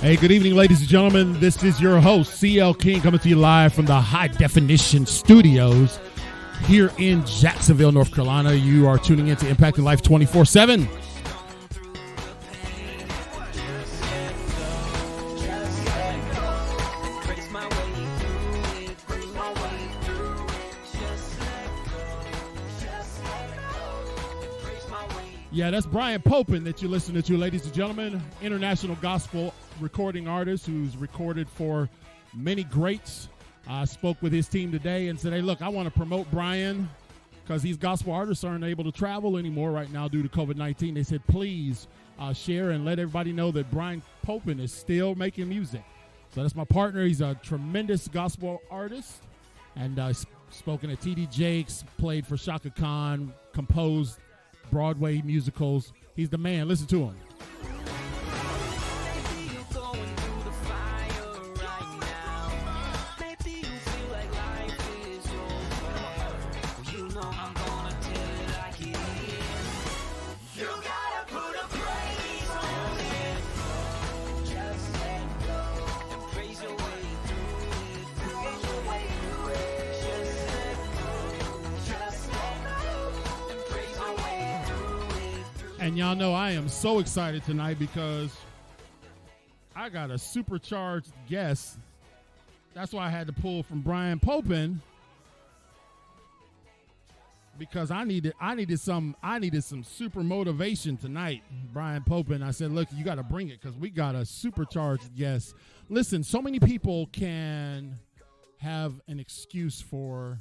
Hey, good evening, ladies and gentlemen. This is your host, CL King, coming to you live from the High Definition Studios here in Jacksonville, North Carolina. You are tuning into Impacting Life 24/7. Yeah, that's Brian Popin that you're listening to, ladies and gentlemen. International gospel recording artist who's recorded for many greats. I spoke with his team today and said, hey, look, I want to promote Brian because these gospel artists aren't able to travel anymore right now due to COVID-19. They said, please share and let everybody know that Brian Popin is still making music. So that's my partner. He's a tremendous gospel artist and spoken at TD Jakes, played for Shaka Khan, composed Broadway musicals. He's the man. Listen to him. And y'all know I am so excited tonight because I got a supercharged guest. That's why I had to pull from Brian Popin because I needed some super motivation tonight. Brian Popin, I said, look, you got to bring it because we got a supercharged guest. Listen, so many people can have an excuse for,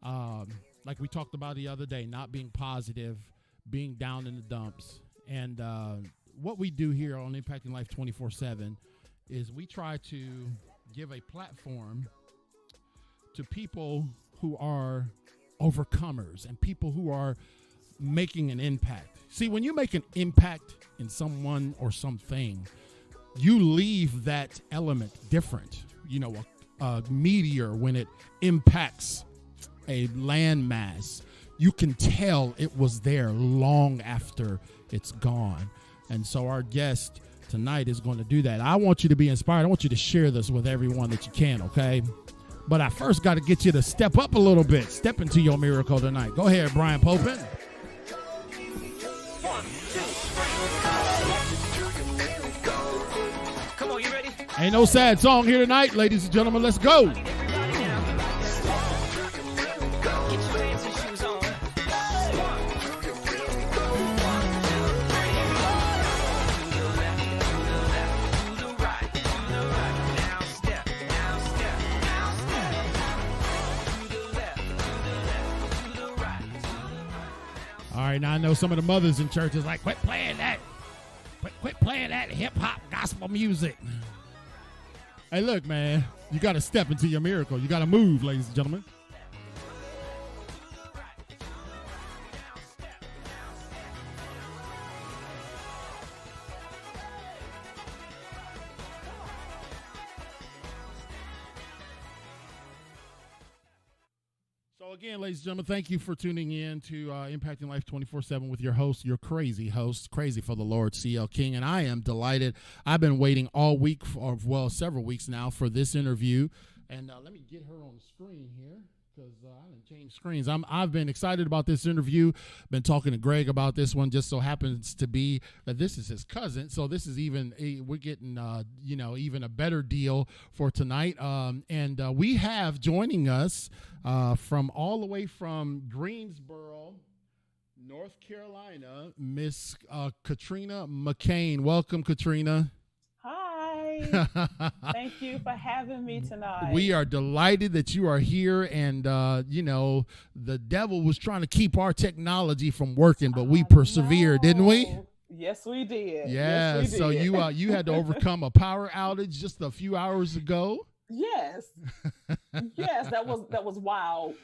like we talked about the other day, not being positive, being down in the dumps. And what we do here on Impacting Life 24/7 is we try to give a platform to people who are overcomers and people who are making an impact. See, when you make an impact in someone or something, you leave that element different. You know, a meteor, when it impacts a landmass, you can tell it was there long after it's gone. And so our guest tonight is going to do that. I want you to be inspired. I want you to share this with everyone that you can, okay? But I first got to get you to step up a little bit. Step into your miracle tonight. Go ahead, Brian Popin. Come on, you ready? Ain't no sad song here tonight, ladies and gentlemen. Let's go. All right, now I know some of the mothers in church is like, quit playing that hip-hop gospel music. Hey, look, man, you got to step into your miracle. You got to move, ladies and gentlemen. Again, ladies and gentlemen, thank you for tuning in to Impacting Life 24/7 with your host, your crazy host, Crazy for the Lord, CL King, and I am delighted. I've been waiting all week, several weeks now, for this interview, and let me get her on the screen here because I didn't change screens. I've been excited about this interview. Been talking to Greg about this one. Just so happens to be that this is his cousin, so this is we're getting even a better deal for tonight. And we have joining us from all the way from Greensboro, North Carolina, Miss Katrina McCain. Welcome, Katrina. Hi. Thank you for having me tonight. We are delighted that you are here. And, the devil was trying to keep our technology from working, but we persevered, didn't we? Yes, we did. Yeah. Yes, we did. So you had to overcome a power outage just a few hours ago. Yes. Yes, that was wild.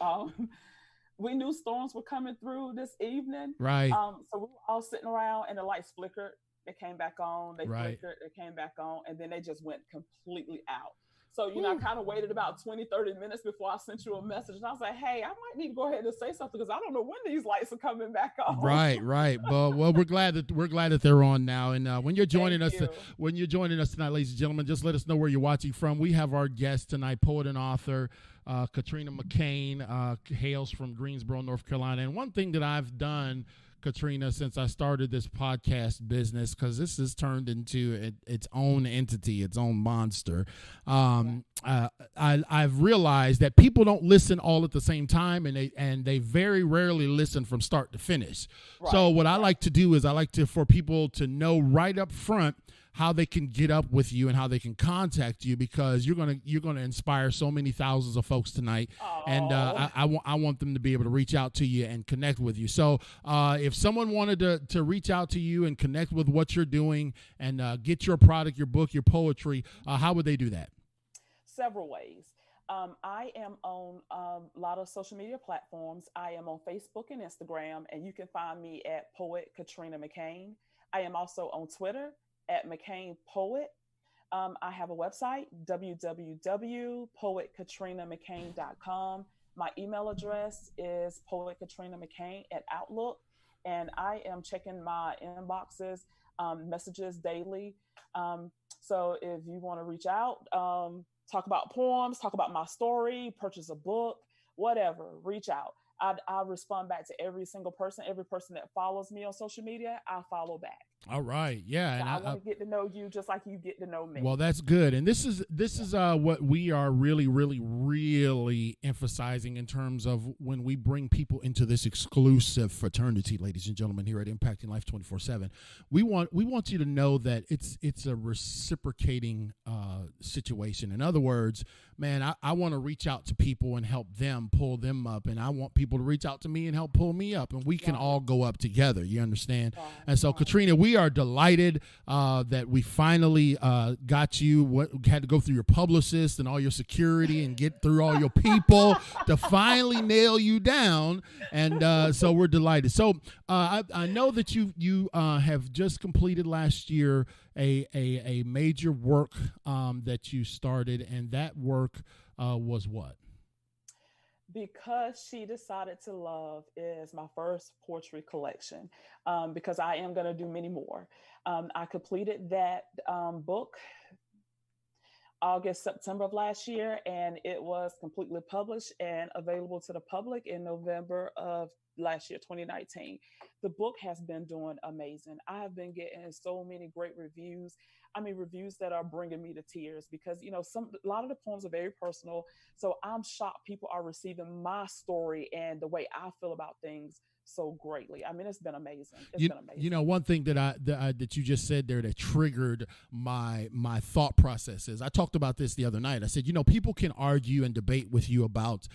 We knew storms were coming through this evening. Right. So we were all sitting around and the lights flickered. They came back on. They right. flickered. They came back on. And then they just went completely out. So, I kind of waited about 20, 30 minutes before I sent you a message. And I was like, hey, I might need to go ahead and say something because I don't know when these lights are coming back on. Right. But well, we're glad that they're on now. And when you're joining us tonight, ladies and gentlemen, just let us know where you're watching from. We have our guest tonight, poet and author Katrina McCain, hails from Greensboro, North Carolina. And one thing that I've done, Katrina, since I started this podcast business, because this has turned into its own entity, its own monster. I've realized that people don't listen all at the same time, and they very rarely listen from start to finish. Right. So what I like to do is for people to know right up front how they can get up with you and how they can contact you, because you're gonna inspire so many thousands of folks tonight. Aww. And I want them to be able to reach out to you and connect with you. So if someone wanted to reach out to you and connect with what you're doing and get your product, your book, your poetry, how would they do that? Several ways. I am on a lot of social media platforms. I am on Facebook and Instagram, and you can find me at Poet Katrina McCain. I am also on Twitter at McCain Poet. I have a website, www.poetkatrinamccain.com. My email address is poetkatrinamccain@outlook. And I am checking my inboxes, messages daily. So if you want to reach out, talk about poems, talk about my story, purchase a book, whatever, reach out. I respond back to every single person. Every person that follows me on social media, I follow back. All right, yeah, so and I want to get to know you just like you get to know me. Well, that's good, and this is what we are really emphasizing in terms of when we bring people into this exclusive fraternity, ladies and gentlemen, here at Impacting Life 24/7. We want you to know that it's a reciprocating situation. In other words, man, I want to reach out to people and help them pull them up, and I want people to reach out to me and help pull me up, and we can all go up together. You understand? And so, Katrina, we are delighted that we finally got you. Had to go through your publicist and all your security and get through all your people to finally nail you down, and so we're delighted. So I know that you have just completed last year a major work that you started, and that work was what? Because She Decided to Love is my first poetry collection, because I am going to do many more. I completed that book August, September of last year, and it was completely published and available to the public in November of last year, 2019. The book has been doing amazing. I have been getting so many great reviews. I mean, reviews that are bringing me to tears because, a lot of the poems are very personal. So I'm shocked people are receiving my story and the way I feel about things so greatly. I mean, it's been amazing. It's been amazing. One thing that you just said there that triggered my thought processes. I talked about this the other night. I said, people can argue and debate with you about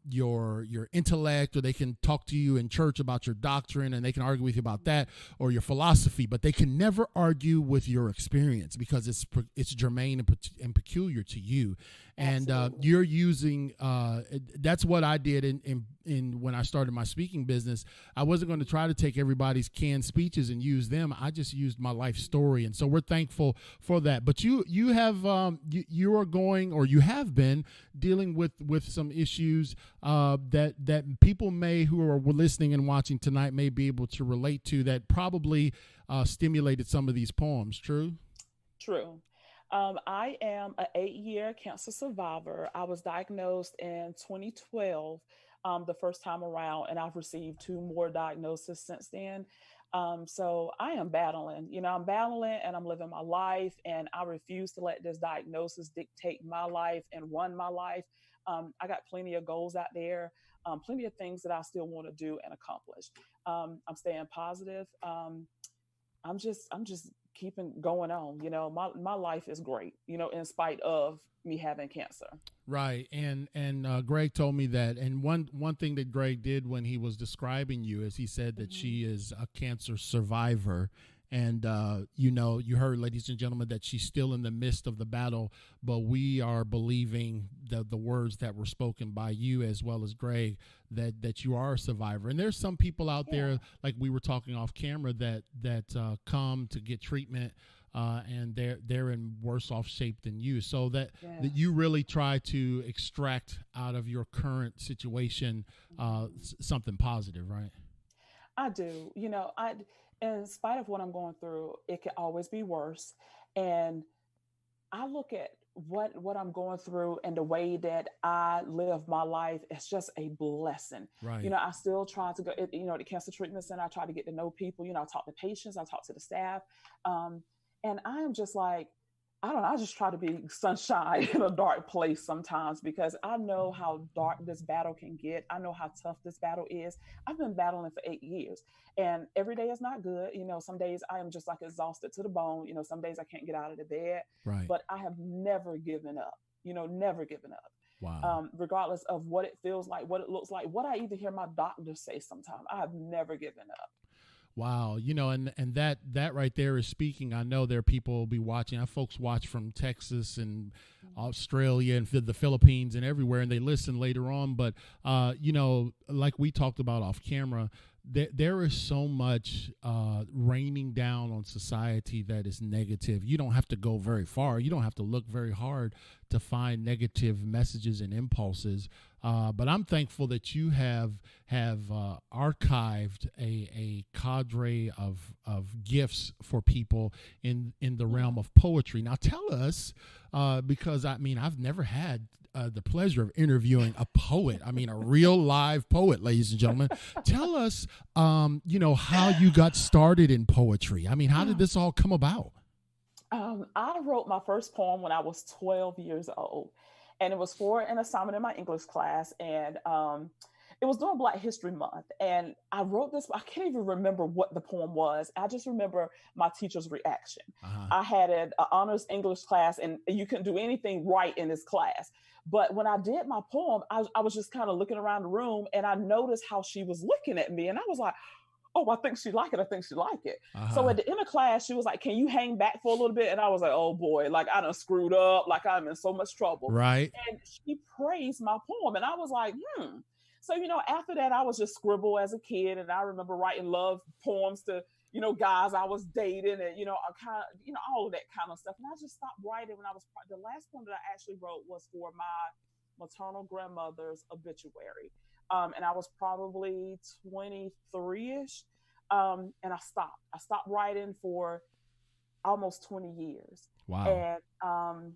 your intellect, or they can talk to you in church about your doctrine, and they can argue with you about that or your philosophy, but they can never argue with your experience because it's germane and peculiar to you. And you're using that's what I did in when I started my speaking business. I wasn't going to try to take everybody's canned speeches and use them. I just used my life story, and so we're thankful for that. But you have you are going, or you have been dealing with some issues that people who are listening and watching tonight may be able to relate to, that probably stimulated some of these poems. True. I am an 8-year cancer survivor. I was diagnosed in 2012, the first time around, and I've received 2 more diagnoses since then. So I am battling, I'm battling and I'm living my life, and I refuse to let this diagnosis dictate my life and run my life. I got plenty of goals out there, plenty of things that I still want to do and accomplish. I'm staying positive. I'm just keeping going on. My life is great, in spite of me having cancer. Right. And Greg told me that. And one thing that Greg did when he was describing you is he said that she is a cancer survivor. And, you heard, ladies and gentlemen, that she's still in the midst of the battle, but we are believing the words that were spoken by you as well as Greg, that you are a survivor. And there's some people out there, like we were talking off camera, that come to get treatment, and they're in worse off shape than you. So that you really try to extract out of your current situation something positive, right? I do. In spite of what I'm going through, it can always be worse. And I look at what I'm going through and the way that I live my life. It's just a blessing. Right. I still try to go, the cancer treatment center. I try to get to know people. I talk to patients. I talk to the staff. And I am just like, I don't know, I just try to be sunshine in a dark place sometimes, because I know how dark this battle can get. I know how tough this battle is. I've been battling for 8 years, and every day is not good. Some days I am just like exhausted to the bone. Some days I can't get out of the bed, right. But I have never given up, never given up. Wow. Regardless of what it feels like, what it looks like, what I even hear my doctor say sometimes, I have never given up. Wow. And that right there is speaking. I know there are people will be watching. Our folks watch from Texas and Australia and the Philippines and everywhere, and they listen later on. But, like we talked about off camera, there is so much raining down on society that is negative. You don't have to go very far. You don't have to look very hard to find negative messages and impulses. But I'm thankful that you have archived a cadre of gifts for people in the realm of poetry. Now tell us, because I've never had the pleasure of interviewing a poet. A real live poet, ladies and gentlemen. Tell us, how you got started in poetry. How did this all come about? I wrote my first poem when I was 12 years old, and it was for an assignment in my English class. And it was during Black History Month. And I wrote this, I can't even remember what the poem was. I just remember my teacher's reaction. I had an honors English class, and you couldn't do anything right in this class. But when I did my poem, I was just kind of looking around the room, and I noticed how she was looking at me. And I was like, oh, I think she like it. I think she like it. So at the end of class, she was like, can you hang back for a little bit? And I was like, oh boy, like I done screwed up. Like I'm in so much trouble. Right. And she praised my poem. And I was like, So, after that, I was just scribble as a kid. And I remember writing love poems to, guys I was dating, and, all of that kind of stuff. And I just stopped writing when the last poem that I actually wrote was for my maternal grandmother's obituary. And I was probably 23-ish. And I stopped writing for almost 20 years. Wow. And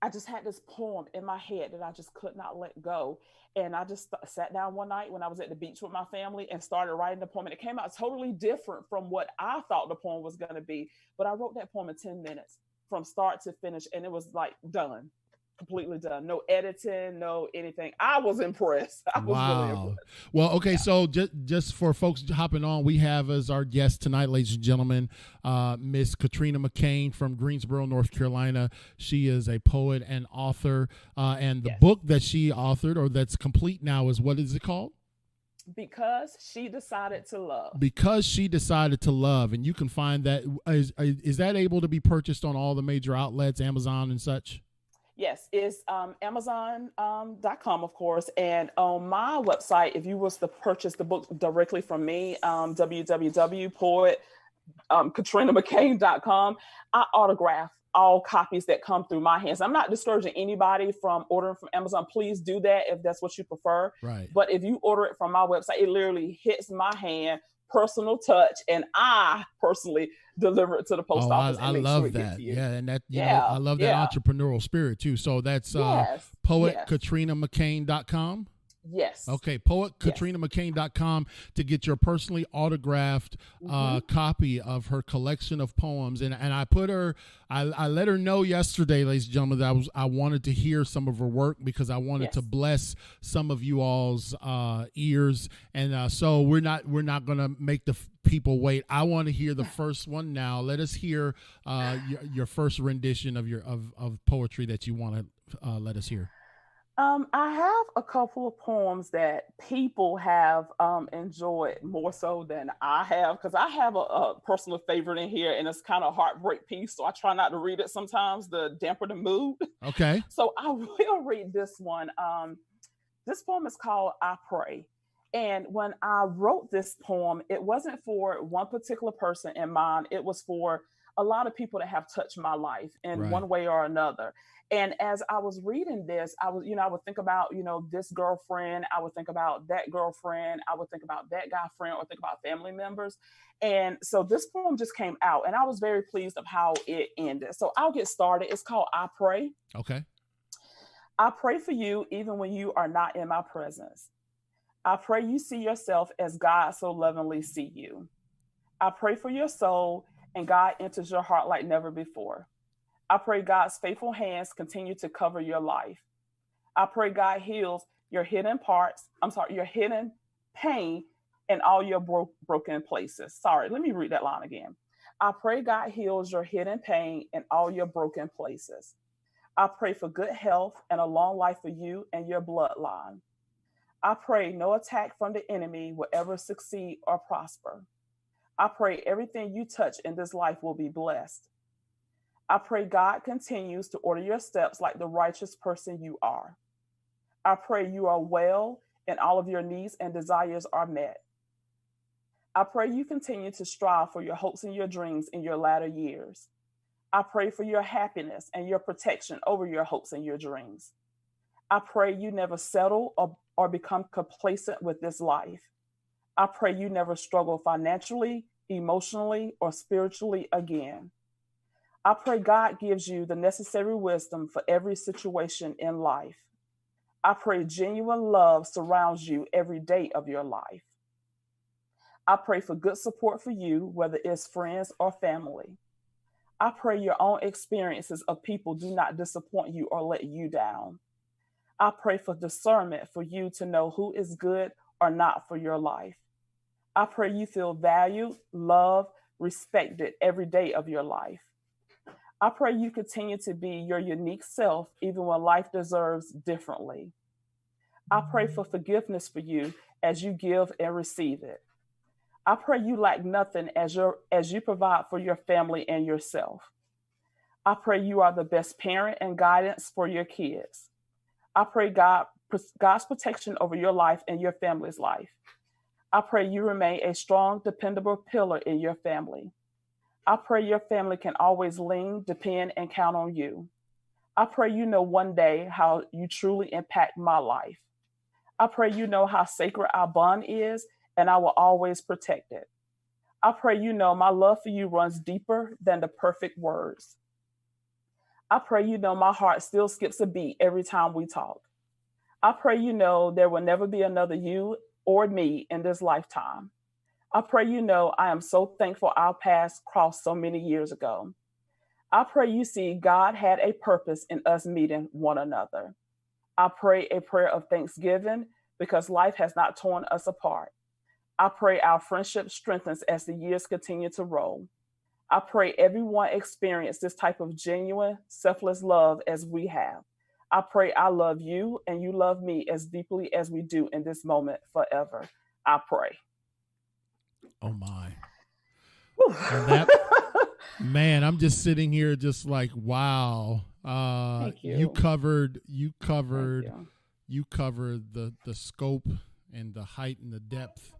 I just had this poem in my head that I just could not let go. And I just sat down one night when I was at the beach with my family and started writing the poem. And it came out totally different from what I thought the poem was going to be. But I wrote that poem in 10 minutes from start to finish. And it was like done. Completely done. No editing, no anything. I was impressed. I was really impressed. Well, okay, so just for folks hopping on, we have as our guest tonight, ladies and gentlemen, Miss Katrina McCain from Greensboro, North Carolina. She is a poet and author, and the book that she authored, or that's complete now, is, what is it called? Because She Decided to Love. Because She Decided to Love. And you can find that. Is that able to be purchased on all the major outlets, Amazon and such? Yes, it's Amazon.com, of course. And on my website, if you was to purchase the book directly from me, www.poet.katrinamccain.com, I autograph all copies that come through my hands. I'm not discouraging anybody from ordering from Amazon. Please do that if that's what you prefer. Right. But if you order it from my website, it literally hits my hand, personal touch, and I personally deliver it to the post office. I love that. Yeah, and that I love that entrepreneurial spirit too. So that's poetKatrinaMcCain.com. Yes. Okay, poetKatrinaMcCain.com to get your personally autographed copy of her collection of poems. And I put her, I let her know yesterday, ladies and gentlemen, that I wanted to hear some of her work because I wanted to bless some of you all's ears. And so we're not going to make the people wait. I want to hear the first one now. Let us hear your first rendition of of poetry that you want to let us hear. I have a couple of poems that people have enjoyed more so than I have, because I have a personal favorite in here, and it's kind of a heartbreak piece. So I try not to read it sometimes to damper the mood. Okay. So I will read this one. This poem is called I Pray. And when I wrote this poem, it wasn't for one particular person in mind. It was for a lot of people that have touched my life in Right. one way or another. And as I was reading this, I would think about, this girlfriend. I would think about that girlfriend. I would think about that guy friend, or think about family members. And so this poem just came out, and I was very pleased of how it ended. So I'll get started. It's called I Pray. Okay. I pray for you even when you are not in my presence. I pray you see yourself as God so lovingly see you. I pray for your soul and God enters your heart like never before. I pray God's faithful hands continue to cover your life. I pray God heals your hidden parts. Your hidden pain and all your broken places. Sorry, let me read that line again. I pray God heals your hidden pain and all your broken places. I pray for good health and a long life for you and your bloodline. I pray no attack from the enemy will ever succeed or prosper. I pray everything you touch in this life will be blessed. I pray God continues to order your steps like the righteous person you are. I pray you are well and all of your needs and desires are met. I pray you continue to strive for your hopes and your dreams in your latter years. I pray for your happiness and your protection over your hopes and your dreams. I pray you never settle or become complacent with this life. I pray you never struggle financially, emotionally, or spiritually again. I pray God gives you the necessary wisdom for every situation in life. I pray genuine love surrounds you every day of your life. I pray for good support for you, whether it's friends or family. I pray your own experiences of people do not disappoint you or let you down. I pray for discernment for you to know who is good or not for your life. I pray you feel valued, loved, respected every day of your life. I pray you continue to be your unique self even when life deserves differently. I pray for forgiveness for you as you give and receive it. I pray you lack nothing as you provide for your family and yourself. I pray you are the best parent and guidance for your kids. I pray God's protection over your life and your family's life. I pray you remain a strong, dependable pillar in your family. I pray your family can always lean, depend, and count on you. I pray you know one day how you truly impact my life. I pray you know how sacred our bond is, and I will always protect it. I pray you know my love for you runs deeper than the perfect words. I pray you know my heart still skips a beat every time we talk. I pray you know there will never be another you or me in this lifetime. I pray you know I am so thankful our paths crossed so many years ago. I pray you see God had a purpose in us meeting one another. I pray a prayer of thanksgiving because life has not torn us apart. I pray our friendship strengthens as the years continue to roll. I pray everyone experience this type of genuine, selfless love as we have. I pray I love you and you love me as deeply as we do in this moment forever. I pray. Oh my. Whew. And that, man, I'm just sitting here just like, wow. Thank you. You covered Thank you covered the scope and the height and the depth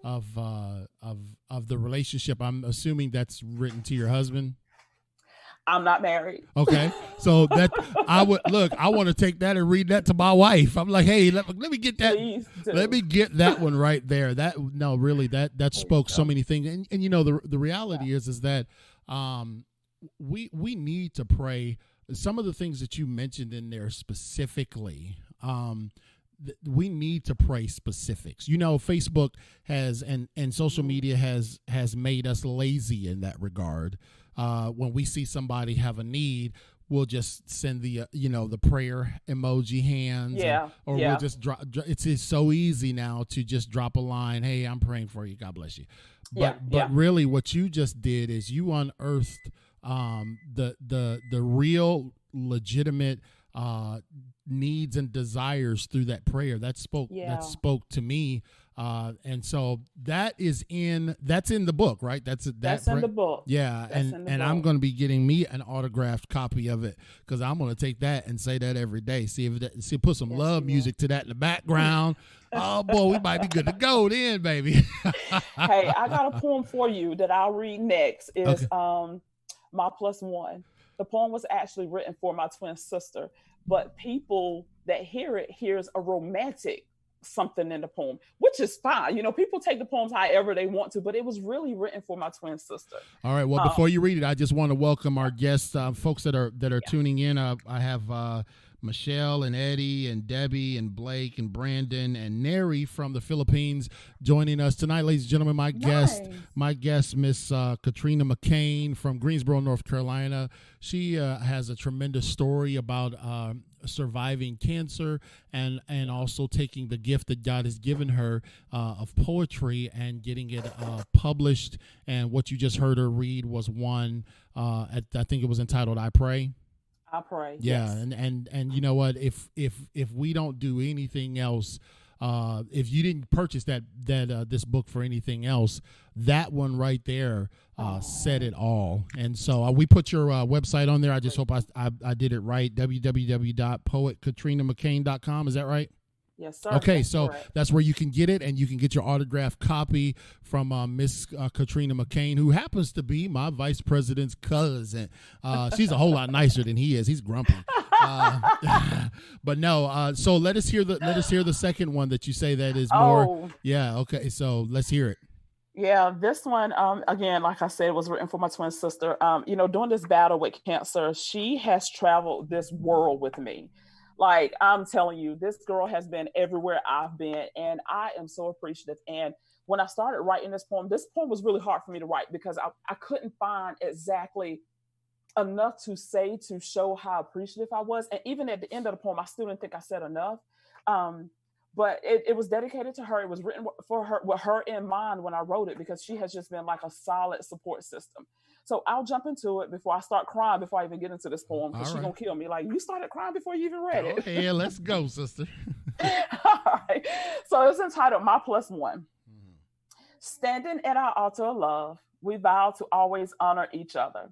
of the relationship. I'm assuming that's written to your husband. I'm not married. Okay, so that I want to take that and read that to my wife. I'm like, hey, let me get that. Please do. Let me get that one right there. That spoke so many things. And you know the reality is that we need to pray. Some of the things that you mentioned in there specifically, we need to pray specifics. You know, Facebook has and social media has made us lazy in that regard. When we see somebody have a need, we'll just send the the prayer emoji hands, we'll just drop. It's so easy now to just drop a line. Hey, I'm praying for you. God bless you. But really, what you just did is you unearthed the real legitimate needs and desires through that prayer. That spoke to me. And so that's in the book, right? That's in the book. Yeah. And I'm going to be getting me an autographed copy of it, because I'm going to take that and say that every day. Put some love music to that in the background. Oh boy, we might be good to go then, baby. Hey, I got a poem for you that I'll read next. Is My Plus One. The poem was actually written for my twin sister, but people that hears a romantic something in the poem, which is fine. People take the poems however they want to, but it was really written for my twin sister. All right. Well, before you read it, I just want to welcome our guests, folks that are tuning in. I have Michelle and Eddie and Debbie and Blake and Brandon and Neri from the Philippines joining us tonight, ladies and gentlemen. My guest, Miss Katrina McCain from Greensboro, North Carolina. She has a tremendous story about surviving cancer and also taking the gift that God has given her of poetry and getting it published. And what you just heard her read was one. I think it was entitled "I Pray." I pray. Yeah, yes. and you know what? If we don't do anything else, if you didn't purchase this book for anything else, that one right there said it all. And so we put your website on there. I just hope I did it right. www.poetkatrinamccain.com. Is that right? Yes, sir. Okay, that's so correct. That's where you can get it, and you can get your autographed copy from Miss Katrina McCain, who happens to be my vice president's cousin. She's a whole lot nicer than he is. He's grumpy. But no. So let us hear the second one that you say that is more. Yeah. Okay. So let's hear it. Yeah, this one, again, like I said, was written for my twin sister. During this battle with cancer, she has traveled this world with me. Like, I'm telling you, this girl has been everywhere I've been, and I am so appreciative. And when I started writing this poem was really hard for me to write, because I couldn't find exactly enough to say to show how appreciative I was. And even at the end of the poem, I still didn't think I said enough. But it was dedicated to her. It was written for her, with her in mind when I wrote it, because she has just been like a solid support system. So I'll jump into it before I start crying, before I even get into this poem, because she's going to kill me. Like, you started crying before you even read it. Okay, let's go, sister. All right. So it's entitled My Plus One. Standing at our altar of love, we vow to always honor each other.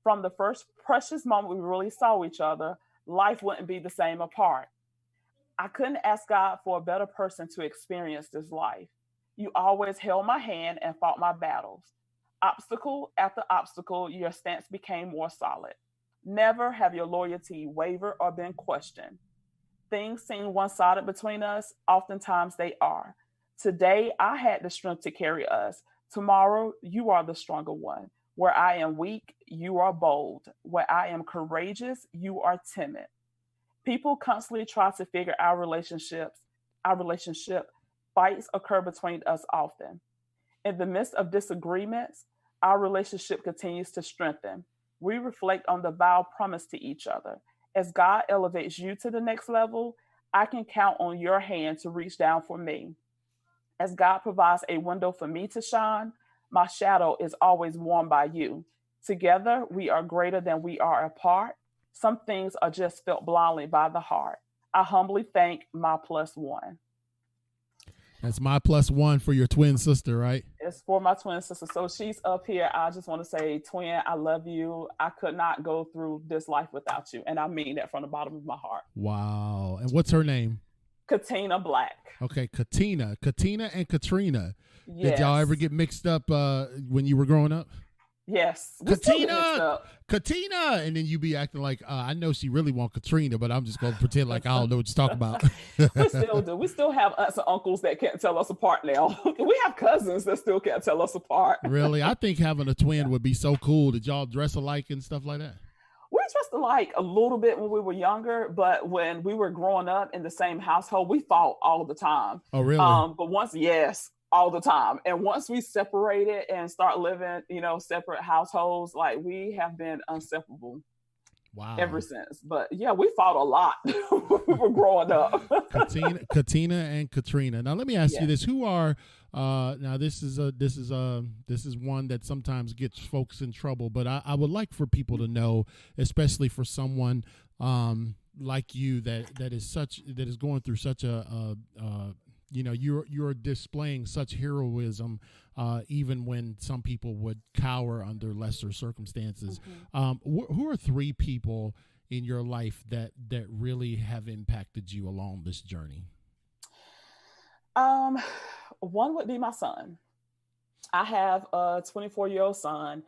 From the first precious moment we really saw each other, life wouldn't be the same apart. I couldn't ask God for a better person to experience this life. You always held my hand and fought my battles. Obstacle after obstacle, your stance became more solid. Never have your loyalty wavered or been questioned. Things seem one-sided between us. Oftentimes they are. Today, I had the strength to carry us. Tomorrow, you are the stronger one. Where I am weak, you are bold. Where I am courageous, you are timid. People constantly try to figure our relationship. Fights occur between us often. In the midst of disagreements, our relationship continues to strengthen. We reflect on the vow promised to each other. As God elevates you to the next level, I can count on your hand to reach down for me. As God provides a window for me to shine, my shadow is always warmed by you. Together, we are greater than we are apart. Some things are just felt blindly by the heart. I humbly thank my plus one. That's my plus one for your twin sister, right? It's for my twin sister. So she's up here. I just want to say, twin, I love you. I could not go through this life without you. And I mean that from the bottom of my heart. Wow. And what's her name? Katina Black. Okay, Katina and Katrina. Yes. Did y'all ever get mixed up when you were growing up? Yes. Katina, and then you be acting like, I know she really want Katrina, but I'm just going to pretend like I don't know what you're talking about. We still do. We still have aunts and uncles that can't tell us apart now. We have cousins that still can't tell us apart. Really? I think having a twin would be so cool. Did y'all dress alike and stuff like that? We dressed alike a little bit when we were younger, but when we were growing up in the same household, we fought all the time. Oh, really? But all the time. And once we separated and start living, separate households, like we have been inseparable. Wow. Ever since. But yeah, we fought a lot when we were growing up. Katina and Katrina. Now let me ask you this: who are now this is one that sometimes gets folks in trouble, but I would like for people to know, especially for someone like you that is going through such you're displaying such heroism, even when some people would cower under lesser circumstances. Who are three people in your life that really have impacted you along this journey? One would be my son. I have a 24-year-old son,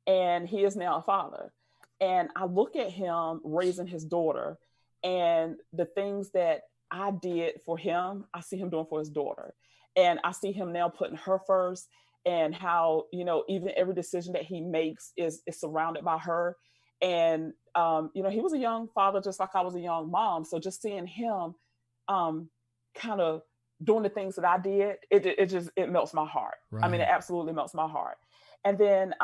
and he is now a father. And I look at him raising his daughter, and the things that I did for him, I see him doing for his daughter. And I see him now putting her first, and how, even every decision that he makes is surrounded by her. And, he was a young father, just like I was a young mom. So just seeing him kind of doing the things that I did, it melts my heart. Right. I mean, it absolutely melts my heart. And then,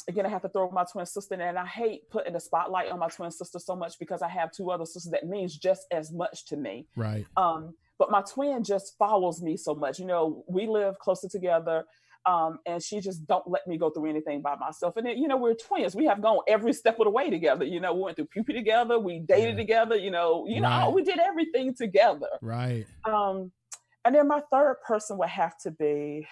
again, I have to throw my twin sister in there. And I hate putting the spotlight on my twin sister so much, because I have two other sisters that means just as much to me. Right. But my twin just follows me so much. We live closer together. And she just don't let me go through anything by myself. And then, we're twins. We have gone every step of the way together. We went through puberty together. We dated together. Right. We did everything together. Right. And then my third person would have to be,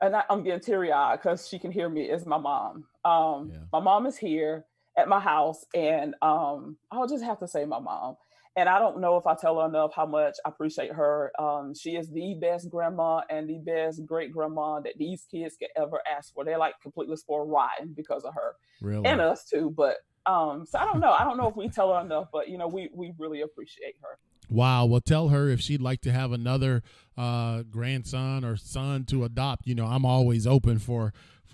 and I'm getting teary-eyed because she can hear me, is my mom. My mom is here at my house, and I'll just have to say my mom. And I don't know if I tell her enough how much I appreciate her. She is the best grandma and the best great grandma that these kids could ever ask for. They're like completely spoiled rotten because of her. Really? And us too. But so I don't know. I don't know if we tell her enough, but we really appreciate her. Wow. Well, tell her if she'd like to have another grandson or son to adopt. I'm always open for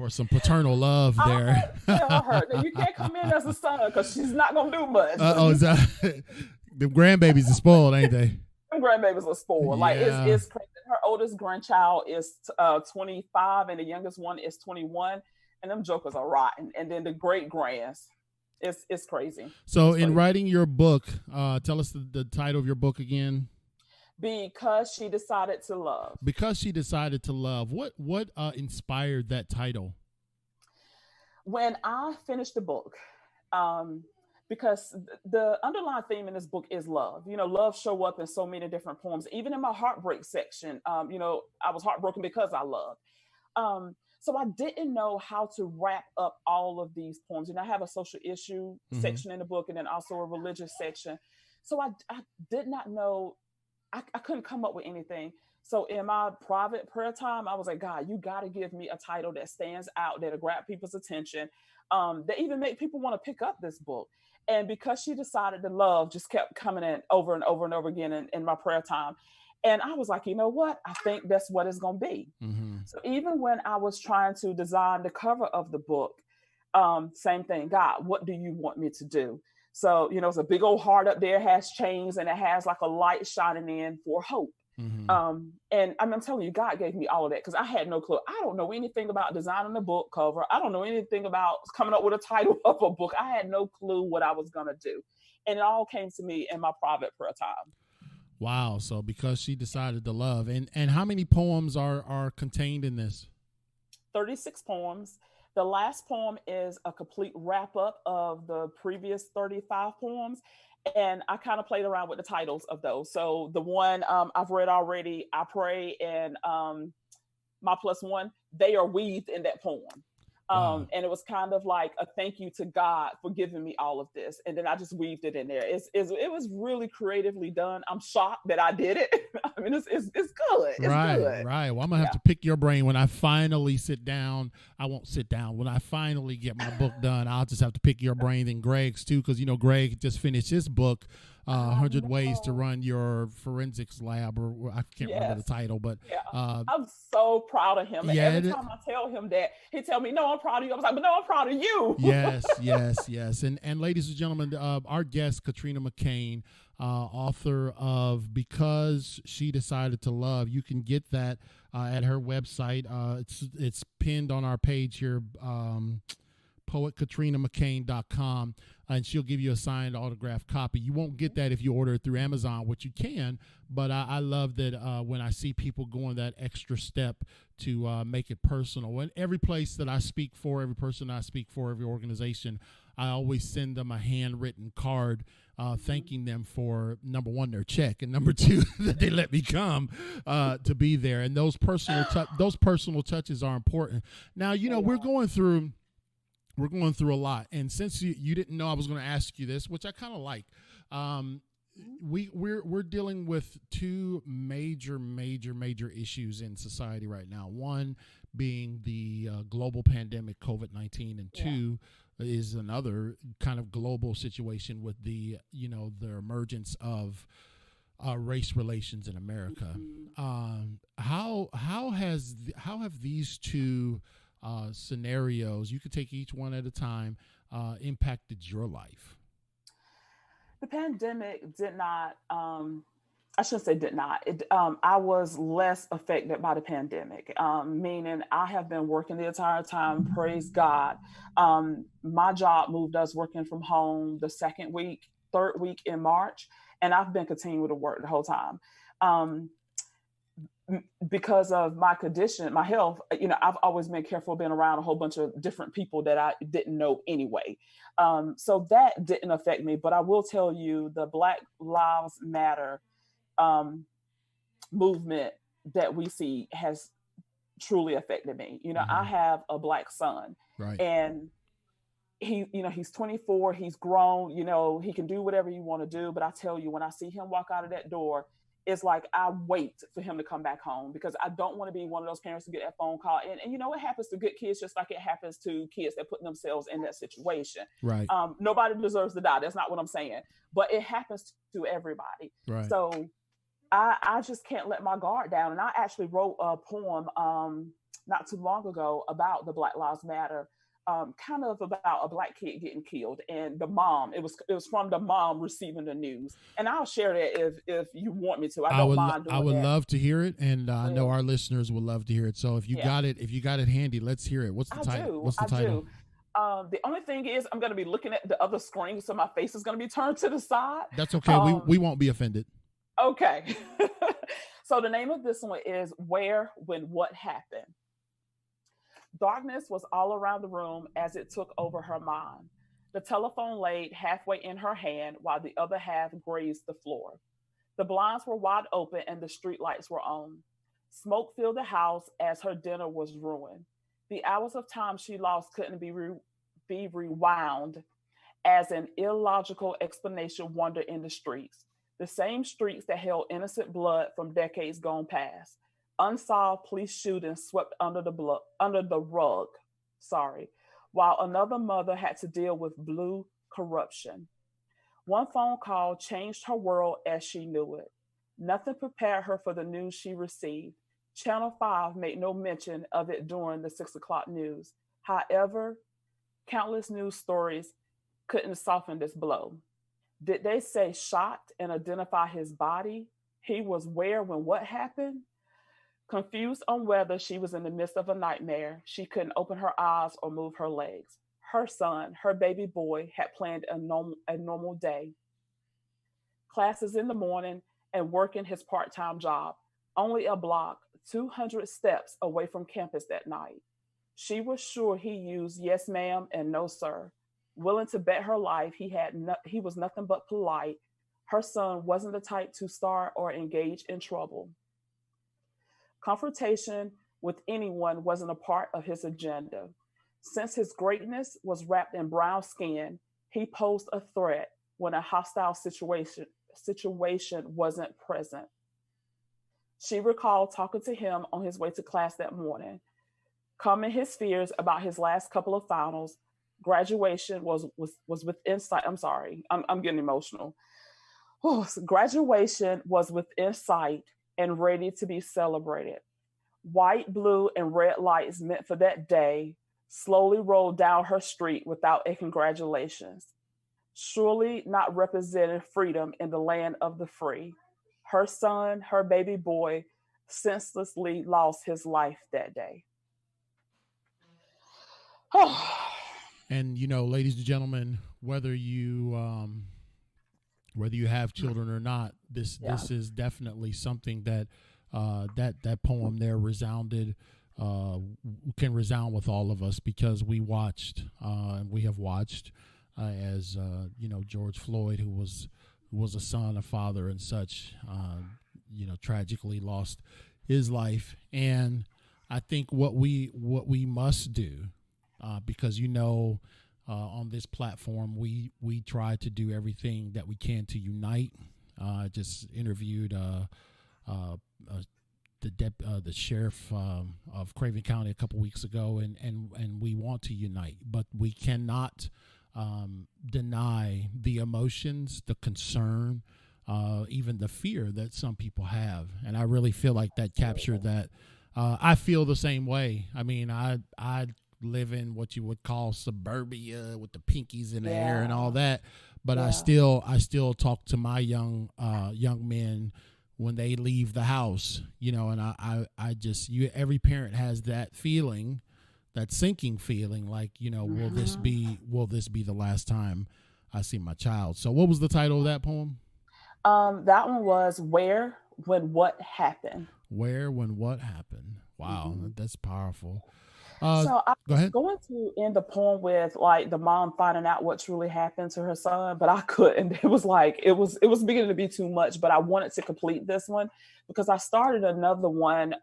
some paternal love there. Tell her that you can't come in as a son, because she's not gonna do much. Is that the grandbabies are spoiled, ain't they? The grandbabies are spoiled. Yeah. Like it's crazy. Her oldest grandchild is 25, and the youngest one is 21, and them jokers are rotten. And then the great grands. It's crazy. So it's in crazy. writing your book, tell us the title of your book again. Because She Decided to Love. Because She Decided to Love. What inspired that title? When I finished the book, because the underlying theme in this book is love. Love show up in so many different poems. Even in my heartbreak section, I was heartbroken because I loved. So I didn't know how to wrap up all of these poems. I have a social issue section in the book, and then also a religious section. So I did not know, I couldn't come up with anything. So in my private prayer time, I was like, God, you got to give me a title that stands out, that'll grab people's attention, that even make people want to pick up this book. And Because She Decided to Love just kept coming in over and over and over again in my prayer time. And I was like, you know what? I think that's what it's going to be. Mm-hmm. So even when I was trying to design the cover of the book, same thing. God, what do you want me to do? So, it's a big old heart up there, has chains, and it has like a light shining in for hope. Mm-hmm. And I'm telling you, God gave me all of that, because I had no clue. I don't know anything about designing a book cover. I don't know anything about coming up with a title of a book. I had no clue what I was going to do. And it all came to me in my private prayer time. Wow. So Because She Decided to Love. And how many poems are contained in this? 36 poems. The last poem is a complete wrap up of the previous 35 poems. And I kind of played around with the titles of those. So the one I've read already, I Pray, and My Plus One, they are weaved in that poem. Wow. And it was kind of like a thank you to God for giving me all of this. And then I just weaved it in there. It was really creatively done. I'm shocked that I did it. I mean, it's good. It's good. Right. Well, I'm going to have to pick your brain when I finally sit down. I won't sit down. When I finally get my book done, I'll just have to pick your brain and Greg's too. Because, Greg just finished his book, 100 Ways to Run Your Forensics Lab, or I can't remember the title, but I'm so proud of him. And every time I tell him that, he tell me, no, I'm proud of you. I was like, but no, I'm proud of you. Yes. And ladies and gentlemen, our guest, Katrina McCain, author of Because She Decided to Love. You can get that at her website. It's pinned on our page here poet KatrinaMcCain.com, and she'll give you a signed autographed copy. You won't get that if you order it through Amazon, which you can, but I love that when I see people going that extra step to make it personal. And every place that I speak for, every person I speak for, every organization, I always send them a handwritten card thanking them for, number one, their check, and number two, that they let me come to be there. And those personal touches are important. Now, we're going through a lot, and since you didn't know I was going to ask you this, which I kind of like, we're dealing with two major issues in society right now. One being the global pandemic, COVID-19, and two is another kind of global situation with the emergence of race relations in America. How have these two scenarios, you could take each one at a time, impacted your life? The pandemic did not, I shouldn't say did not. I was less affected by the pandemic, meaning I have been working the entire time, praise God. My job moved us working from home the third week in March, and I've been continuing to work the whole time. Because of my condition, my health, I've always been careful being around a whole bunch of different people that I didn't know anyway. So that didn't affect me, but I will tell you the Black Lives Matter movement that we see has truly affected me. I have a Black son, right, and he's 24, he's grown, he can do whatever you want to do. But I tell you, when I see him walk out of that door, it's like I wait for him to come back home, because I don't want to be one of those parents to get that phone call. And it happens to good kids just like it happens to kids that put themselves in that situation. Right. Nobody deserves to die. That's not what I'm saying. But it happens to everybody. Right. So I just can't let my guard down. And I actually wrote a poem not too long ago about the Black Lives Matter, kind of about a Black kid getting killed, and the mom. It was from the mom receiving the news, and I'll share that if you want me to. I don't mind doing I would that. love to hear it, and I know our listeners will love to hear it. So if you got it handy, let's hear it. What's the title? What's the title? The only thing is, I'm going to be looking at the other screen, so my face is going to be turned to the side. That's okay. We won't be offended. Okay. So the name of this one is Where, When, What Happened. Darkness was all around the room as it took over her mind. The telephone laid halfway in her hand while the other half grazed the floor. The blinds were wide open and the streetlights were on. Smoke filled the house as her dinner was ruined. The hours of time she lost couldn't be rewound as an illogical explanation wandered in the streets. The same streets that held innocent blood from decades gone past. Unsolved police shootings swept under the rug, while another mother had to deal with blue corruption. One phone call changed her world as she knew it. Nothing prepared her for the news she received. Channel 5 made no mention of it during the 6 o'clock news. However, countless news stories couldn't soften this blow. Did they say shot and identify his body? He was where when what happened? Confused on whether she was in the midst of a nightmare, she couldn't open her eyes or move her legs. Her son, her baby boy, had planned a normal day. Classes in the morning and working his part-time job, only a block, 200 steps away from campus that night. She was sure he used yes ma'am and no sir. Willing to bet her life he was nothing but polite. Her son wasn't the type to start or engage in trouble. Confrontation with anyone wasn't a part of his agenda. Since his greatness was wrapped in brown skin, he posed a threat when a hostile situation wasn't present. She recalled talking to him on his way to class that morning, calming his fears about his last couple of finals. Graduation was within sight. I'm sorry, I'm getting emotional. Graduation was within sight and ready to be celebrated. White, blue, and red lights meant for that day slowly rolled down her street without a congratulations. Surely not representing freedom in the land of the free. Her son, her baby boy, senselessly lost his life that day. And ladies and gentlemen, whether you have children or not, this is definitely something that that poem there resounded, can resound with all of us, because we have watched as George Floyd, who was a son, a father, and such, tragically lost his life. And I think what we must do, because on this platform we try to do everything that we can to unite. Just interviewed the sheriff of Craven County a couple weeks ago, and we want to unite, but we cannot deny the emotions, the concern, even the fear that some people have. And I really feel like that captured that. I feel the same way. I mean, I live in what you would call suburbia with the pinkies in the air and all that, but I still talk to my young men when they leave the house, and I just, every parent has that feeling, that sinking feeling, like, will this be the last time I see my child? So what was the title of that poem? That one was Where, When, What Happened. Where, When, What Happened. Wow, that's powerful. So I go was ahead. going to end the poem with like the mom finding out what truly happened to her son, but I couldn't. It was like it was beginning to be too much. But I wanted to complete this one because I started another one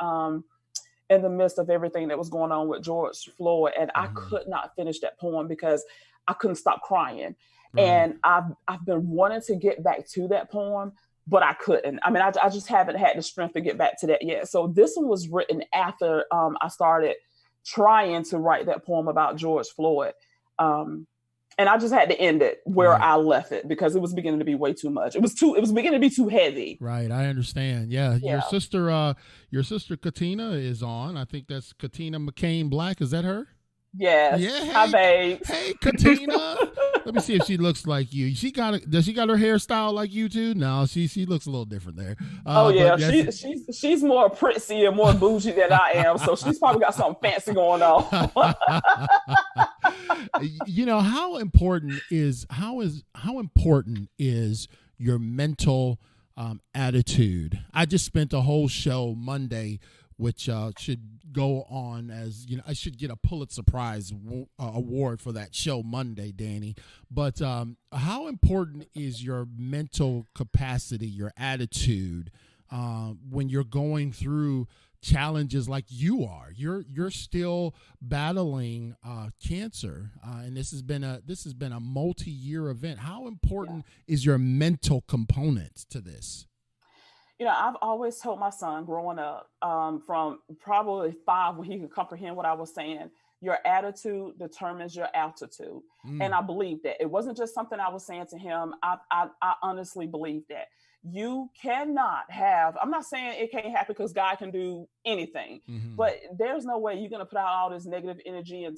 in the midst of everything that was going on with George Floyd, and I could not finish that poem because I couldn't stop crying. Right. And I've been wanting to get back to that poem, but I couldn't. I mean, I just haven't had the strength to get back to that yet. So this one was written after I started trying to write that poem about George Floyd. And I just had to end it where I left it because it was beginning to be way too much. It was beginning to be too heavy. Right. I understand. Yeah. Your sister Katrina is on. I think that's Katrina McCain Black. Is that her? Yes. Yeah. Hey, hi, babe. Hey, Katrina. Let me see if she looks like you. Does she got her hairstyle like you too? No, she looks a little different there. She's more prissy and more bougie than I am, so she's probably got something fancy going on. How important is your mental attitude? I just spent a whole show Monday, which should go on as, I should get a Pulitzer Prize award for that show Monday, Danny. But how important is your mental capacity, your attitude, when you're going through challenges like you are? You're still battling cancer, and this has been a multi-year event. How important is your mental component to this? I've always told my son growing up, from probably 5, when he could comprehend what I was saying, your attitude determines your altitude. And I believe that. It wasn't just something I was saying to him. I honestly believe that. You cannot have, I'm not saying it can't happen because God can do anything, but there's no way you're going to put out all this negative energy and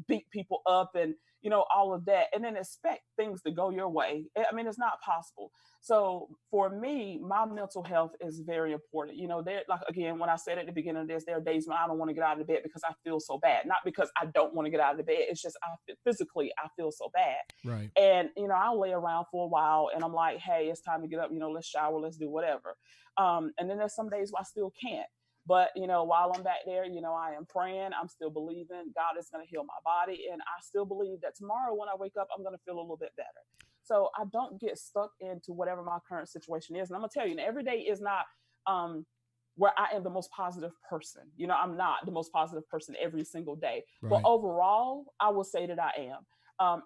beat people up and, all of that, and then expect things to go your way. I mean, it's not possible. So for me, my mental health is very important. There, like, again, when I said at the beginning of this, there are days when I don't want to get out of bed because I feel so bad. Not because I don't want to get out of the bed. It's just physically I feel so bad. Right. And, I'll lay around for a while and I'm like, hey, it's time to get up. Let's shower, let's do whatever. And then there's some days where I still can't. But, while I'm back there, I am praying. I'm still believing God is going to heal my body. And I still believe that tomorrow when I wake up, I'm going to feel a little bit better. So I don't get stuck into whatever my current situation is. And I'm going to tell you, every day is not where I am the most positive person. I'm not the most positive person every single day. Right. But overall, I will say that I am.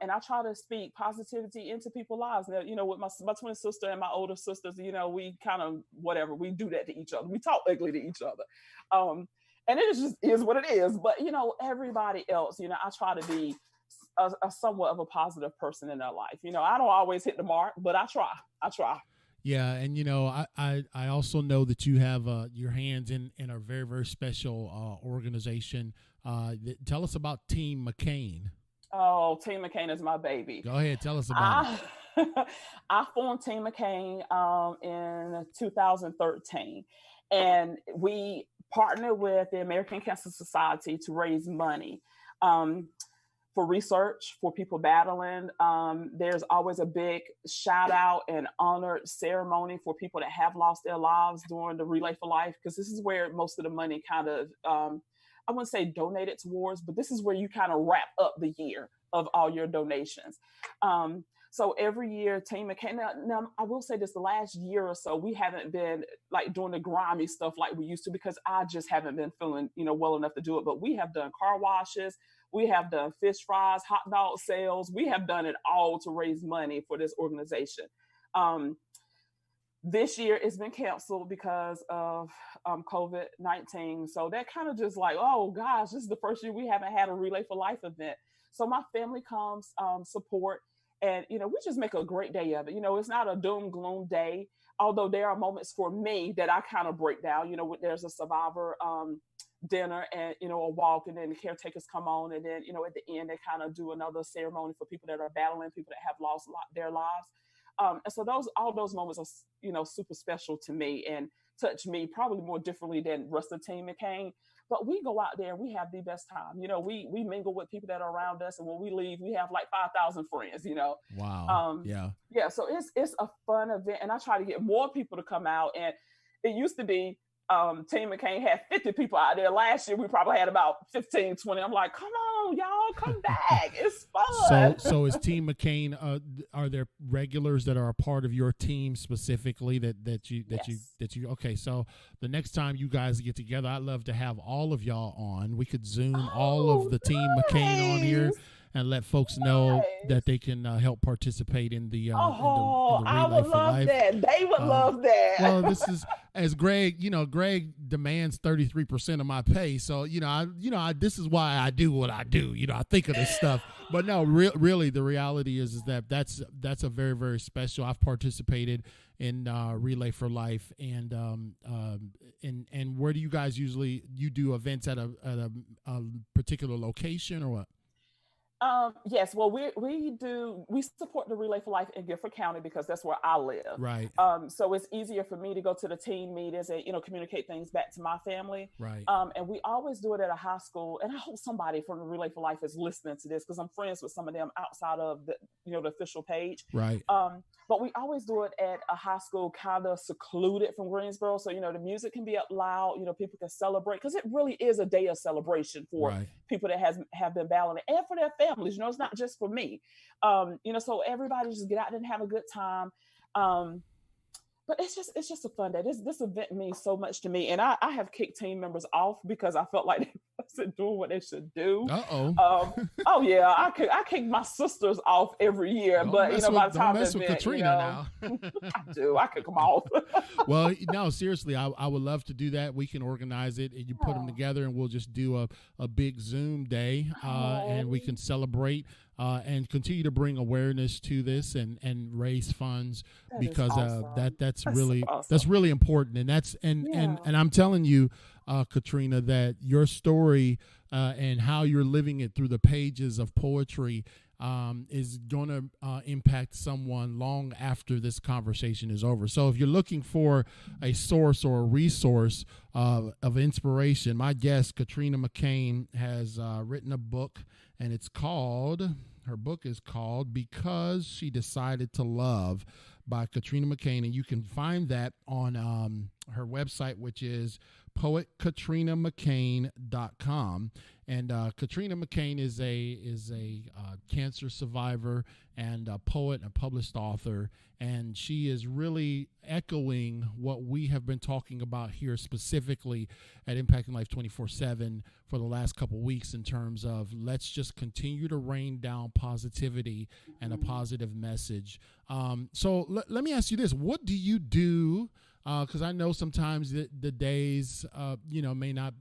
And I try to speak positivity into people's lives. Now, with my twin sister and my older sisters, we kind of, whatever, we do that to each other. We talk ugly to each other. And it just is what it is. But, everybody else, I try to be a somewhat of a positive person in their life. I don't always hit the mark, but I try. Yeah. And, I also know that you have your hands in a very, very special organization. Tell us about Team McCain. Oh, Team McCain is my baby. Go ahead. Tell us about it. I formed Team McCain in 2013. And we partnered with the American Cancer Society to raise money. for research for people battling. There's always a big shout out and honor ceremony for people that have lost their lives during the Relay for Life, because this is where most of the money kind of, I wouldn't say donated towards, but this is where you kind of wrap up the year of all your donations. So every year, Team McCain. Now, I will say this: the last year or so, we haven't been like doing the grimy stuff like we used to, because I just haven't been feeling, well enough to do it. But we have done car washes, we have done fish fries, hot dog sales. We have done it all to raise money for this organization. This year it's been canceled because of COVID-19. So that kind of just like, oh gosh, this is the first year we haven't had a Relay for Life event. So my family comes support. And, we just make a great day of it. It's not a doom gloom day, although there are moments for me that I kind of break down. There's a survivor dinner and, a walk, and then the caretakers come on. And then, at the end, they kind of do another ceremony for people that are battling, people that have lost their lives. And so all those moments are, super special to me and touch me probably more differently than the rest of Team McCain. But we go out there and we have the best time. We mingle with people that are around us, and when we leave, we have like 5,000 friends. Wow. Yeah. So it's a fun event, and I try to get more people to come out. And it used to be Team McCain had 50 people out there. Last year, we probably had about 15, 20. I'm like, come on, y'all, come back. It's fun. So is Team McCain, are there regulars that are a part of your team specifically that you, okay. So the next time you guys get together, I'd love to have all of y'all on. We could Zoom all of the Team McCain on here and let folks know that they can help participate in the I Relay would for love Life. that. They would love that. Well, this is, as Greg demands 33% of my pay. So, this is why I do what I do. I think of this stuff. But no, really, the reality is that that's a very, very special. I've participated in Relay for Life, and where do you guys you do events at a particular location or what? Yes, well, we support the Relay for Life in Gifford County because that's where I live. Right. So it's easier for me to go to the team meetings and, communicate things back to my family. Right. And we always do it at a high school. And I hope somebody from the Relay for Life is listening to this, because I'm friends with some of them outside of the, the official page. Right. But we always do it at a high school kind of secluded from Greensboro. So, the music can be up loud, people can celebrate, because it really is a day of celebration for people that have been battling, and for their families. It's not just for me. So everybody just get out there and have a good time. But it's just a fun day. This event means so much to me. And I have kicked team members off because I felt like they wasn't doing what they should do. Oh yeah, I kick my sisters off every year. By the time don't mess with Katrina now. I kick them off. Well, no, seriously, I would love to do that. We can organize it, and you put them together, and we'll just do a big Zoom day, and we can celebrate and continue to bring awareness to this and raise funds, because awesome. That's so really awesome. That's really important. And and I'm telling you, Katrina, that your story and how you're living it through the pages of poetry is going to impact someone long after this conversation is over. So if you're looking for a source or a resource of inspiration, my guest, Katrina McCain, has written a book, and her book is called Because She Decided to Love, by Katrina McCain. And you can find that on her website, which is poetkatrinamccain.com. And Katrina McCain is a cancer survivor and a poet and a published author, and she is really echoing what we have been talking about here specifically at Impacting Life 24/7 for the last couple weeks, in terms of let's just continue to rain down positivity and a positive message. So let me ask you this: what do you do? Because I know sometimes the days, may not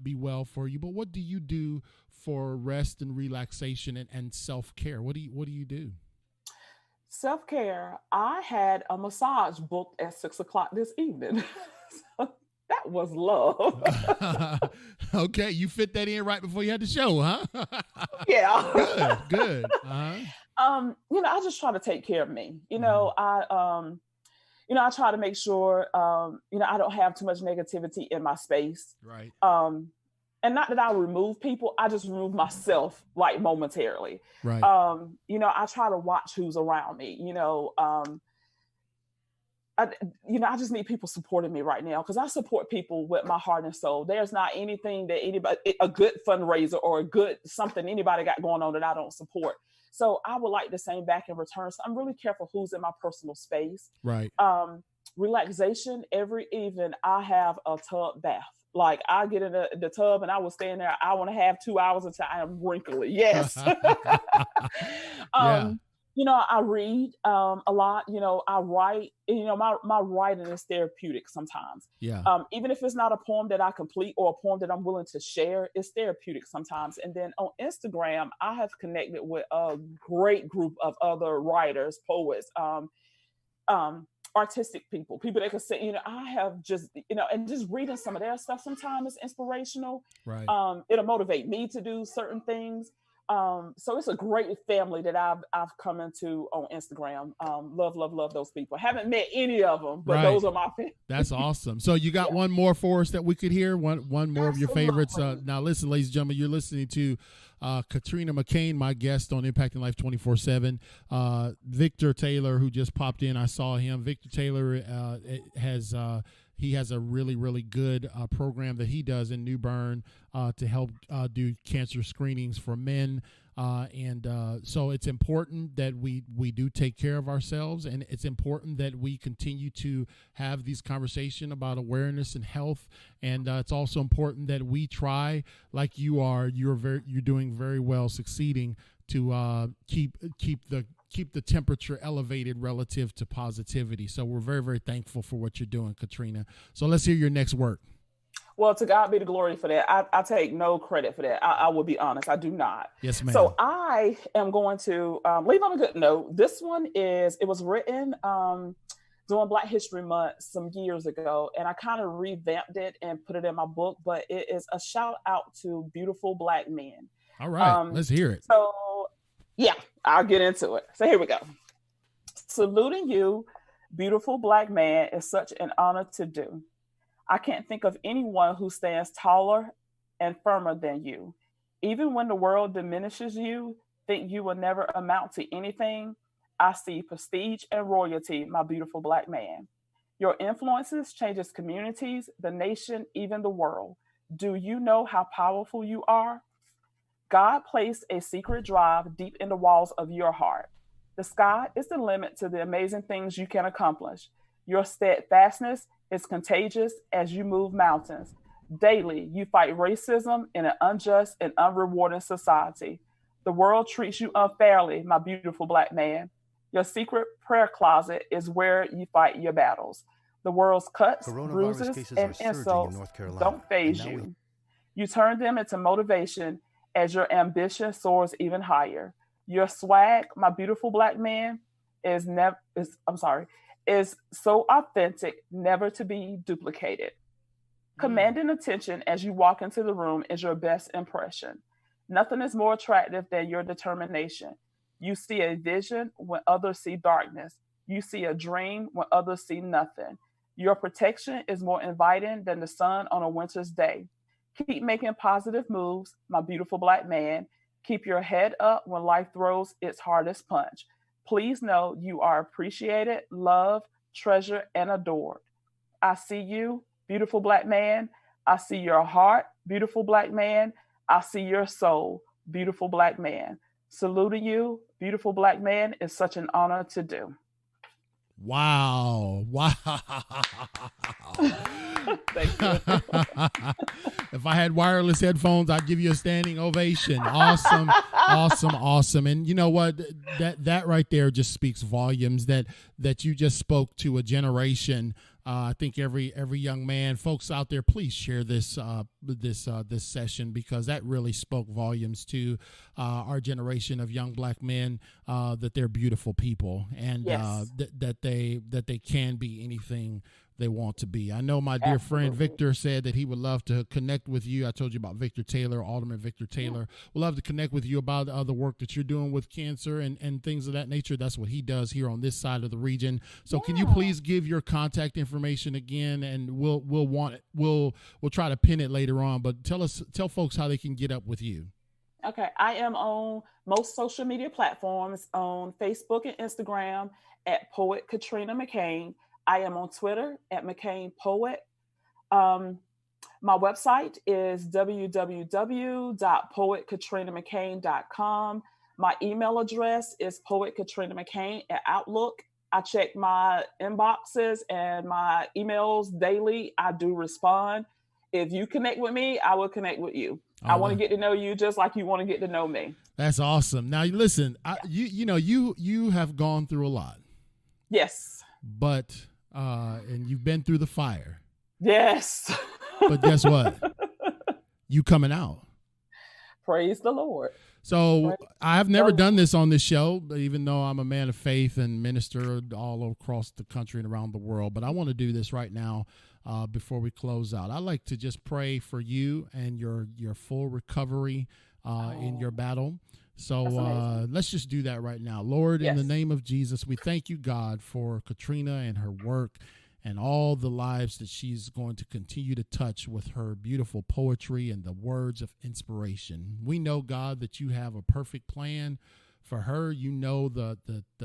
be well for you. But what do you do for rest and relaxation and self-care? What do you do? Self-care. I had a massage booked at 6:00 this evening. So that was love. Okay, you fit that in right before you had the show, huh? Yeah. Good. Uh-huh. I just try to take care of me. I try to make sure, I don't have too much negativity in my space. Right. and not that I remove people, I just remove myself like momentarily. Right. I try to watch who's around me. I, I just need people supporting me right now because I support people with my heart and soul. There's not anything that anybody, a good fundraiser or a good something anybody got going on that I don't support. So I would like the same back in return. So I'm really careful who's in my personal space. Right. Relaxation, every evening I have a tub bath. Like I get in the tub and I will stay in there an hour and a half, 2 hours until I am wrinkly. Yes. Yeah. I read a lot. I write. My writing is therapeutic sometimes. Yeah. Even if it's not a poem that I complete or a poem that I'm willing to share, it's therapeutic sometimes. And then on Instagram, I have connected with a great group of other writers, poets, artistic people that can say, I have just, and just reading some of their stuff sometimes is inspirational. Right. It'll motivate me to do certain things. So it's a great family that I've come into on Instagram. Love those people. Haven't met any of them, but those are my family. That's awesome. So you got one more for us that we could hear? One more of your favorites? Now listen, ladies and gentlemen, you're listening to Katrina McCain, my guest on Impacting Life 24/7. Victor Taylor, who just popped in, I saw him. Victor Taylor has a really, really good program that he does in New Bern to help do cancer screenings for men. So it's important that we do take care of ourselves, and it's important that we continue to have these conversations about awareness and health. And it's also important that we try, like you are, you're doing very well, succeeding to keep the temperature elevated relative to positivity. So we're very, very thankful for what you're doing, Katrina. So let's hear your next work. Well, to God be the glory for that. I take no credit for that. I will be honest. I do not. Yes, ma'am. So I am going to leave on a good note. This one it was written during Black History Month some years ago, and I kind of revamped it and put it in my book, but it is a shout out to beautiful Black men. All right, let's hear it. So yeah, I'll get into it. So here we go. Saluting you, beautiful Black man, is such an honor to do. I can't think of anyone who stands taller and firmer than you. Even when the world diminishes you, think you will never amount to anything, I see prestige and royalty, my beautiful Black man. Your influences changes communities, the nation, even the world. Do you know how powerful you are? God placed a secret drive deep in the walls of your heart. The sky is the limit to the amazing things you can accomplish. Your steadfastness is contagious as you move mountains. Daily, you fight racism in an unjust and unrewarding society. The world treats you unfairly, my beautiful Black man. Your secret prayer closet is where you fight your battles. The world's cuts, bruises, and insults don't faze you. You turn them into motivation as your ambition soars even higher. Your swag, my beautiful Black man, is so authentic, never to be duplicated. Commanding attention as you walk into the room is your best impression. Nothing is more attractive than your determination. You see a vision when others see darkness. You see a dream when others see nothing. Your protection is more inviting than the sun on a winter's day. Keep making positive moves, my beautiful Black man. Keep your head up when life throws its hardest punch. Please know you are appreciated, loved, treasured, and adored. I see you, beautiful Black man. I see your heart, beautiful Black man. I see your soul, beautiful Black man. Saluting you, beautiful Black man, is such an honor to do. Wow. Thank you. If I had wireless headphones, I'd give you a standing ovation. Awesome. And you know what? That right there just speaks volumes that you just spoke to a generation. I think every young man, folks out there, please share this session, because that really spoke volumes to our generation of young Black men, that they're beautiful people, and yes. that they can be anything they want to be. I know my dear friend Absolutely. Victor said that he would love to connect with you. I told you about Victor Taylor, Alderman Victor Taylor. Would love to connect with you about the other work that you're doing with cancer and things of that nature. That's what he does here on this side of the region. So can you please give your contact information again, and we'll try to pin it later on, but tell folks how they can get up with you. Okay, I am on most social media platforms, on Facebook and Instagram at Poet Katrina McCain. I am on Twitter at McCain Poet. My website is www.poetkatrinamccain.com. My email address is poetkatrinamccain@outlook. I check my inboxes and my emails daily. I do respond. If you connect with me, I will connect with you. I want to get to know you just like you want to get to know me. That's awesome. Now, listen, you have gone through a lot. Yes. But and you've been through the fire. Yes. But guess what? You coming out. Praise the Lord. So I've never done this on this show, even though I'm a man of faith and minister all across the country and around the world. But I want to do this right now before we close out. I'd like to just pray for you and your full recovery in your battle. So let's just do that right now. Lord, in the name of Jesus, we thank you, God, for Katrina and her work and all the lives that she's going to continue to touch with her beautiful poetry and the words of inspiration. We know, God, that you have a perfect plan for her. You know the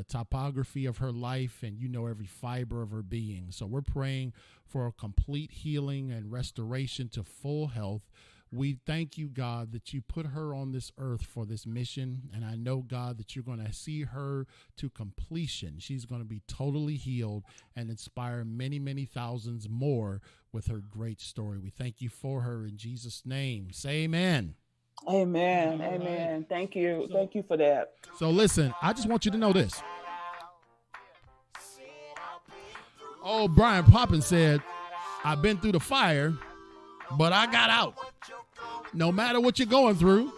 topography of her life, and you know every fiber of her being. So we're praying for a complete healing and restoration to full health. We thank you, God, that you put her on this earth for this mission. And I know, God, that you're going to see her to completion. She's going to be totally healed and inspire many, many thousands more with her great story. We thank you for her in Jesus' name. Say amen. Amen. Amen. Right. Thank you. Thank you for that. So listen, I just want you to know this. Oh, Brian Poppins said, I've been through the fire, but I got out. No matter what you're going through,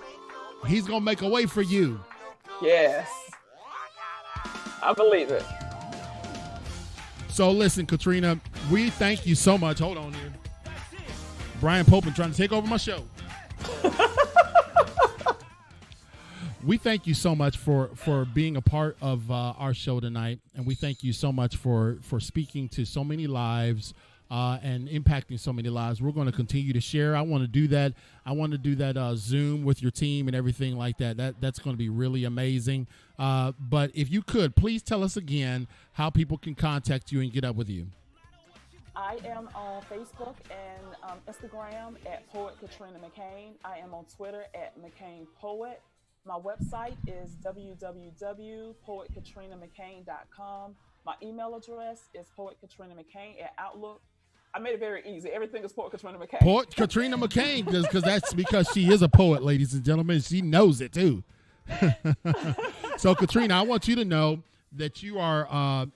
he's going to make a way for you. Yes. I believe it. So listen, Katrina, we thank you so much. Hold on here. Brian Popin trying to take over my show. We thank you so much for being a part of our show tonight. And we thank you so much for speaking to so many lives and impacting so many lives. We're going to continue to share. I want to do that. I want to do that Zoom with your team and everything like that. That's going to be really amazing. But if you could, please tell us again how people can contact you and get up with you. I am on Facebook and Instagram at Poet Katrina McCain. I am on Twitter at McCain Poet. My website is www.poetkatrinamccain.com. My email address is poetkatrinamccain@outlook. I made it very easy. Everything is Poet Katrina McCain. Poet Katrina McCain, because that's because she is a poet, ladies and gentlemen. She knows it too. So, Katrina, I want you to know that you are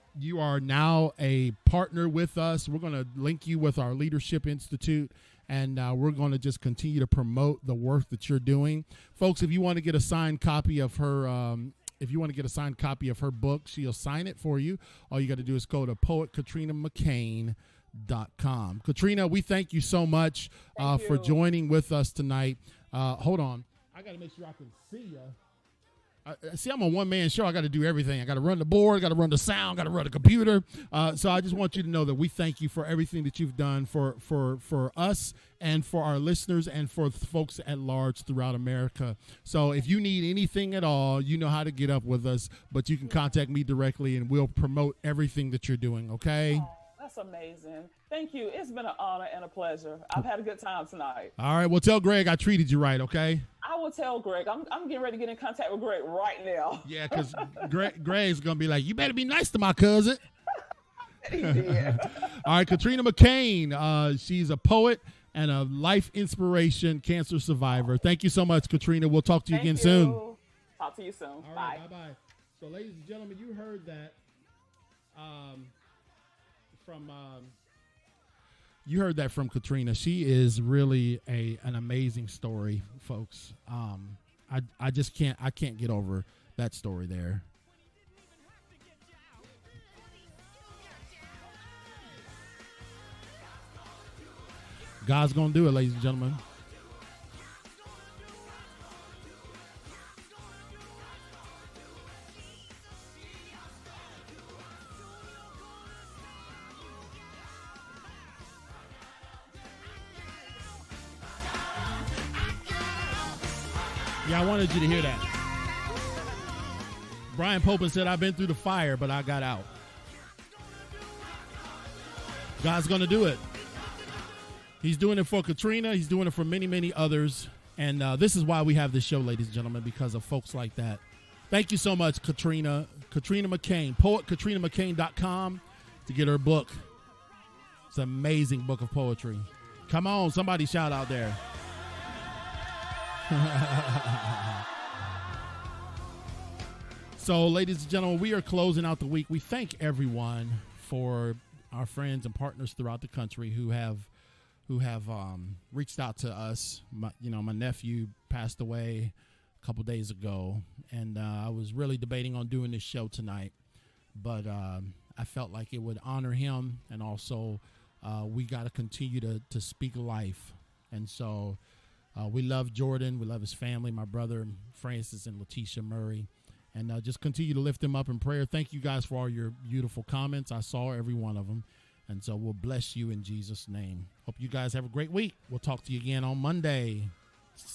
now a partner with us. We're going to link you with our Leadership Institute, and we're going to just continue to promote the work that you're doing, folks. If you want to get a signed copy of her. If you want to get a signed copy of her book, she'll sign it for you. All you got to do is go to poetkatrinamccain.com. Katrina, we thank you so much for joining with us tonight. Hold on. I got to make sure I can see you. See, I'm a one-man show. I got to do everything. I got to run the board, got to run the sound, got to run the computer. So I just want you to know that we thank you for everything that you've done for us and for our listeners and for folks at large throughout America. So if you need anything at all, you know how to get up with us, but you can contact me directly and we'll promote everything that you're doing, okay? Oh, that's amazing. Thank you. It's been an honor and a pleasure. I've had a good time tonight. All right. Well, tell Greg I treated you right, okay? I will tell Greg. I'm getting ready to get in contact with Greg right now. Yeah, because Greg's going to be like, you better be nice to my cousin. He did. All right, Katrina McCain. She's a poet and a life inspiration, cancer survivor. Thank you so much, Katrina. We'll talk to you again soon. Talk to you soon. All Bye. Right, bye-bye. So, ladies and gentlemen, you heard that you heard that from Katrina. She is really an amazing story, folks. I can't get over that story there. God's going to do it, ladies and gentlemen. Yeah, I wanted you to hear that. Brian Popin said, I've been through the fire, but I got out. God's going to do it. He's doing it for Katrina. He's doing it for many, many others. And this is why we have this show, ladies and gentlemen, because of folks like that. Thank you so much, Katrina. Katrina McCain. PoetKatrinaMcCain.com to get her book. It's an amazing book of poetry. Come on, somebody shout out there. So, ladies and gentlemen, we are closing out the week. We thank everyone for our friends and partners throughout the country who have reached out to us. My nephew passed away a couple days ago, and I was really debating on doing this show tonight, but I felt like it would honor him, and also we got to continue to speak life. And so we love Jordan. We love his family, my brother Francis and Letitia Murray. And just continue to lift them up in prayer. Thank you guys for all your beautiful comments. I saw every one of them. And so we'll bless you in Jesus' name. Hope you guys have a great week. We'll talk to you again on Monday,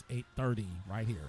8:30 right here.